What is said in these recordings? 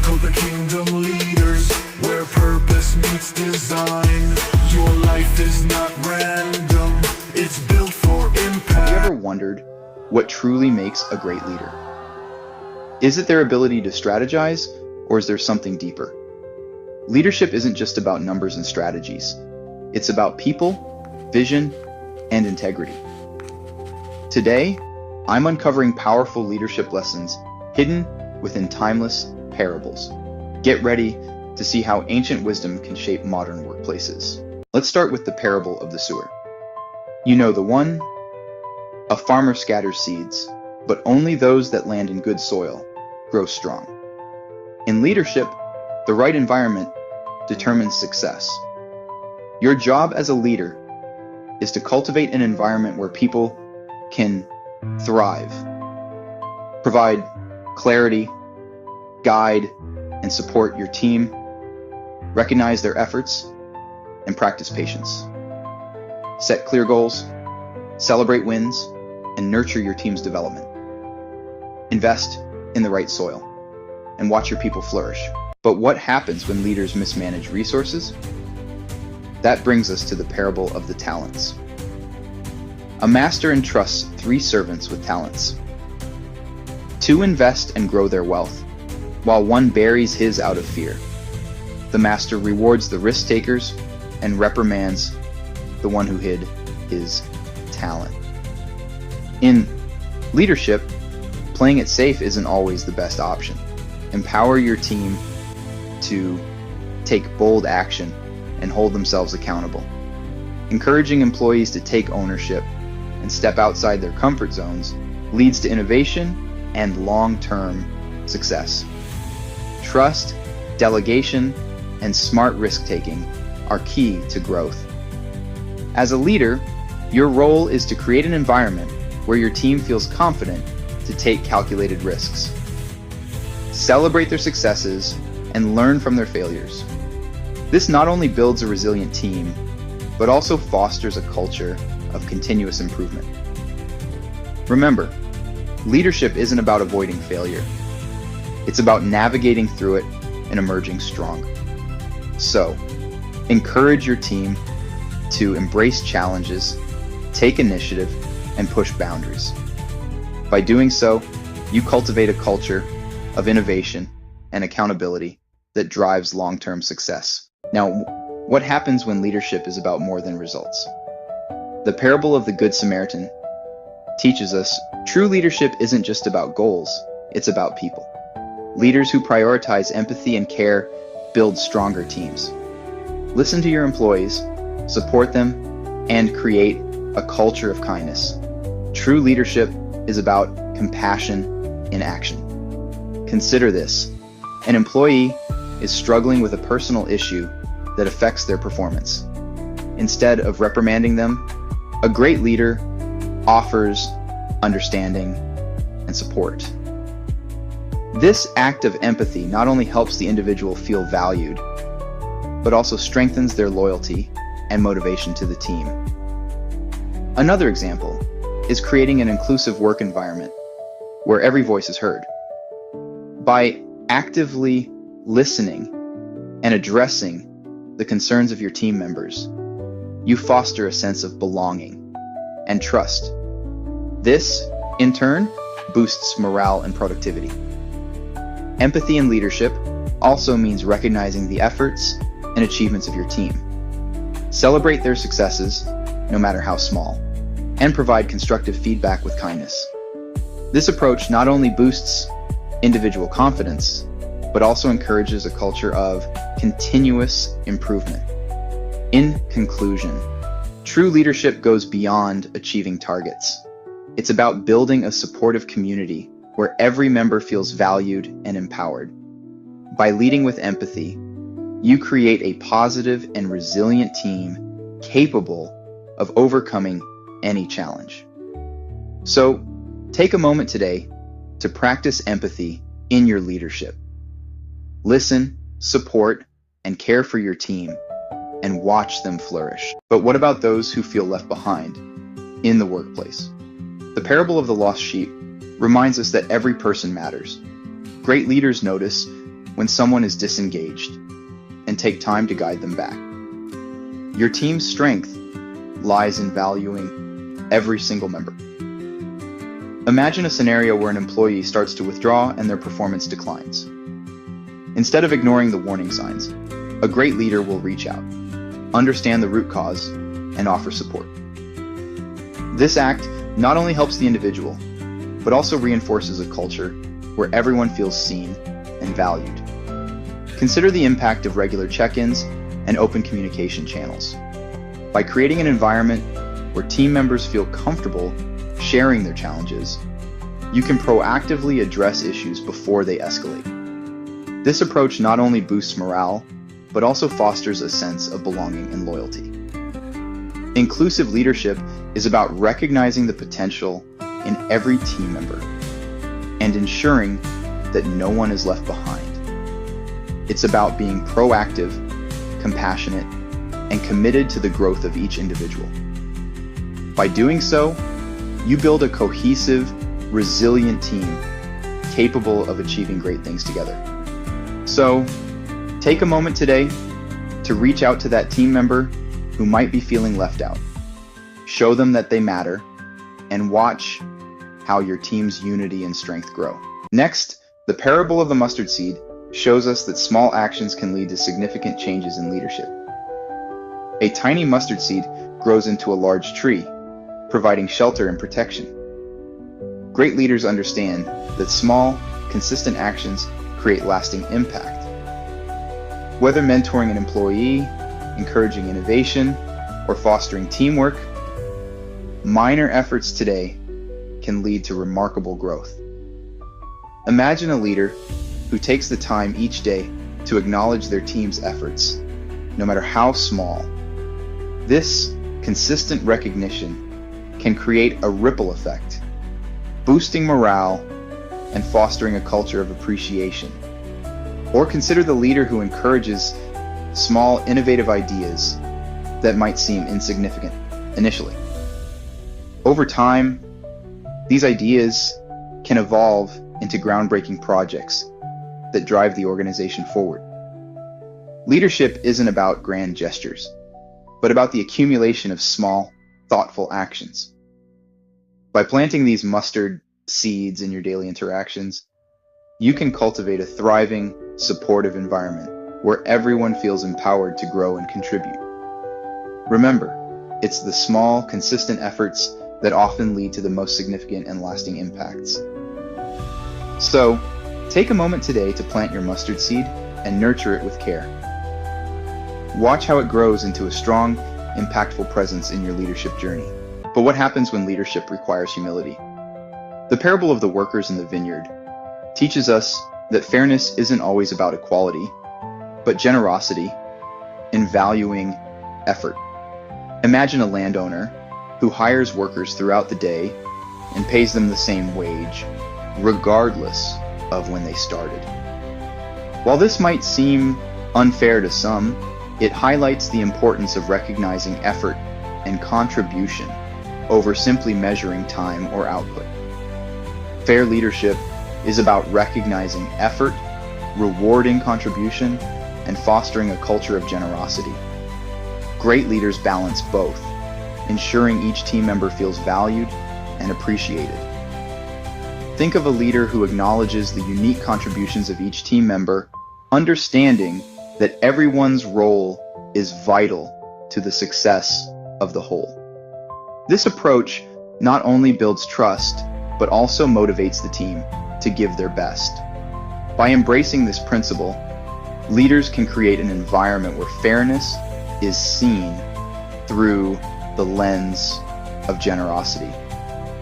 called the Kingdom Leaders, where purpose meets design. Your life is not random, it's built for impact. Have you ever wondered what truly makes a great leader? Is it their ability to strategize, or is there something deeper? Leadership isn't just about numbers and strategies. It's about people, vision, and integrity. Today, I'm uncovering powerful leadership lessons hidden within timeless parables. Get ready to see how ancient wisdom can shape modern workplaces. Let's start with the parable of the sower. You know the one. A farmer scatters seeds, but only those that land in good soil grow strong. In leadership, the right environment determines success. Your job as a leader is to cultivate an environment where people can thrive, provide clarity, guide, and support your team, recognize their efforts, and practice patience. Set clear goals, celebrate wins, and nurture your team's development. Invest in the right soil, and watch your people flourish. But what happens when leaders mismanage resources? That brings us to the parable of the talents. A master entrusts 3 servants with talents. 2 invest and grow their wealth, while 1 buries his out of fear. The master rewards the risk takers and reprimands the one who hid his talent. In leadership, playing it safe isn't always the best option. Empower your team to take bold action and hold themselves accountable. Encouraging employees to take ownership and step outside their comfort zones leads to innovation and long-term success. Trust, delegation, and smart risk-taking are key to growth. As a leader, your role is to create an environment where your team feels confident to take calculated risks. Celebrate their successes and learn from their failures. This not only builds a resilient team, but also fosters a culture of continuous improvement. Remember, leadership isn't about avoiding failure. It's about navigating through it and emerging strong. So, encourage your team to embrace challenges, take initiative, and push boundaries. By doing so, you cultivate a culture of innovation and accountability that drives long-term success. Now, what happens when leadership is about more than results? The parable of the Good Samaritan teaches us true leadership isn't just about goals, it's about people. Leaders who prioritize empathy and care build stronger teams. Listen to your employees, support them, and create a culture of kindness. True leadership is about compassion in action. Consider this. An employee is struggling with a personal issue that affects their performance. Instead of reprimanding them, a great leader offers understanding and support. This act of empathy not only helps the individual feel valued, but also strengthens their loyalty and motivation to the team. Another example is creating an inclusive work environment where every voice is heard. By actively listening and addressing the concerns of your team members, you foster a sense of belonging and trust. This, in turn, boosts morale and productivity. Empathy in leadership also means recognizing the efforts and achievements of your team. Celebrate their successes, no matter how small, and provide constructive feedback with kindness. This approach not only boosts individual confidence, but also encourages a culture of continuous improvement. In conclusion, true leadership goes beyond achieving targets. It's about building a supportive community where every member feels valued and empowered. By leading with empathy, you create a positive and resilient team capable of overcoming any challenge. So, take a moment today to practice empathy in your leadership. Listen, support, and care for your team, and watch them flourish. But what about those who feel left behind in the workplace? The parable of the lost sheep reminds us that every person matters. Great leaders notice when someone is disengaged and take time to guide them back. Your team's strength lies in valuing every single member. Imagine a scenario where an employee starts to withdraw and their performance declines. Instead of ignoring the warning signs, a great leader will reach out, understand the root cause, and offer support. This act not only helps the individual, but also reinforces a culture where everyone feels seen and valued. Consider the impact of regular check-ins and open communication channels. By creating an environment where team members feel comfortable sharing their challenges, you can proactively address issues before they escalate. This approach not only boosts morale, but also fosters a sense of belonging and loyalty. Inclusive leadership is about recognizing the potential in every team member and ensuring that no one is left behind. It's about being proactive, compassionate, and committed to the growth of each individual. By doing so, you build a cohesive, resilient team capable of achieving great things together. So, take a moment today to reach out to that team member who might be feeling left out. Show them that they matter, and watch how your team's unity and strength grow. Next, the parable of the mustard seed shows us that small actions can lead to significant changes in leadership. A tiny mustard seed grows into a large tree, providing shelter and protection. Great leaders understand that small, consistent actions create lasting impact. Whether mentoring an employee, encouraging innovation, or fostering teamwork, minor efforts today can lead to remarkable growth. Imagine a leader who takes the time each day to acknowledge their team's efforts, no matter how small. This consistent recognition can create a ripple effect, boosting morale and fostering a culture of appreciation. Or consider the leader who encourages small, innovative ideas that might seem insignificant initially. Over time, these ideas can evolve into groundbreaking projects that drive the organization forward. Leadership isn't about grand gestures, but about the accumulation of small, thoughtful actions. By planting these mustard seeds in your daily interactions, you can cultivate a thriving, supportive environment where everyone feels empowered to grow and contribute. Remember, it's the small, consistent efforts that often lead to the most significant and lasting impacts. So, take a moment today to plant your mustard seed and nurture it with care. Watch how it grows into a strong, impactful presence in your leadership journey. But what happens when leadership requires humility? The parable of the workers in the vineyard teaches us that fairness isn't always about equality, but generosity in valuing effort. Imagine a landowner who hires workers throughout the day and pays them the same wage, regardless of when they started. While this might seem unfair to some, it highlights the importance of recognizing effort and contribution over simply measuring time or output. Fair leadership is about recognizing effort, rewarding contribution, and fostering a culture of generosity. Great leaders balance both, ensuring each team member feels valued and appreciated. Think of a leader who acknowledges the unique contributions of each team member, understanding that everyone's role is vital to the success of the whole. This approach not only builds trust, but also motivates the team to give their best. By embracing this principle, leaders can create an environment where fairness is seen through the lens of generosity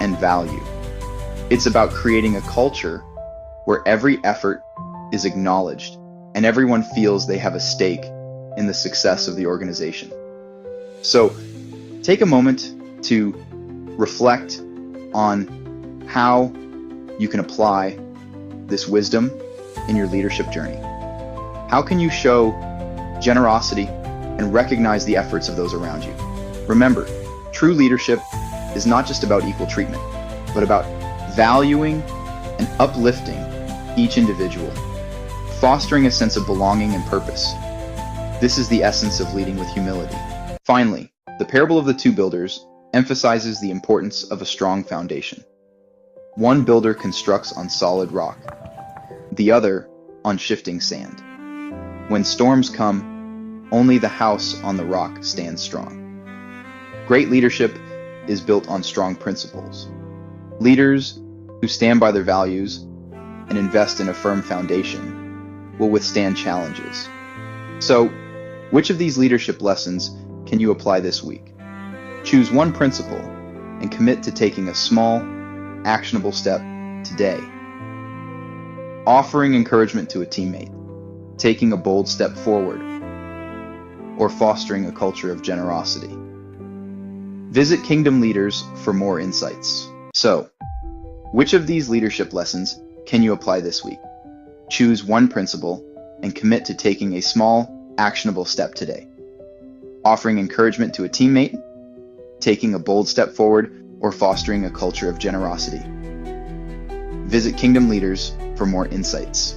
and value. It's about creating a culture where every effort is acknowledged and everyone feels they have a stake in the success of the organization. So, take a moment to reflect on how you can apply this wisdom in your leadership journey. How can you show generosity and recognize the efforts of those around you? Remember, true leadership is not just about equal treatment, but about valuing and uplifting each individual, Fostering a sense of belonging and purpose. This is the essence of leading with humility. Finally, the parable of the two builders emphasizes the importance of a strong foundation. One builder constructs on solid rock, the other on shifting sand. When storms come, only the house on the rock stands strong. Great leadership is built on strong principles. Leaders who stand by their values and invest in a firm foundation will withstand challenges. So, which of these leadership lessons can you apply this week? Choose one principle and commit to taking a small, actionable step today. Offering encouragement to a teammate, taking a bold step forward, or fostering a culture of generosity. Visit Kingdom Leaders for more insights. So, which of these leadership lessons can you apply this week? Choose one principle and commit to taking a small, actionable step today. Offering encouragement to a teammate, taking a bold step forward, or fostering a culture of generosity. Visit Kingdom Leaders for more insights.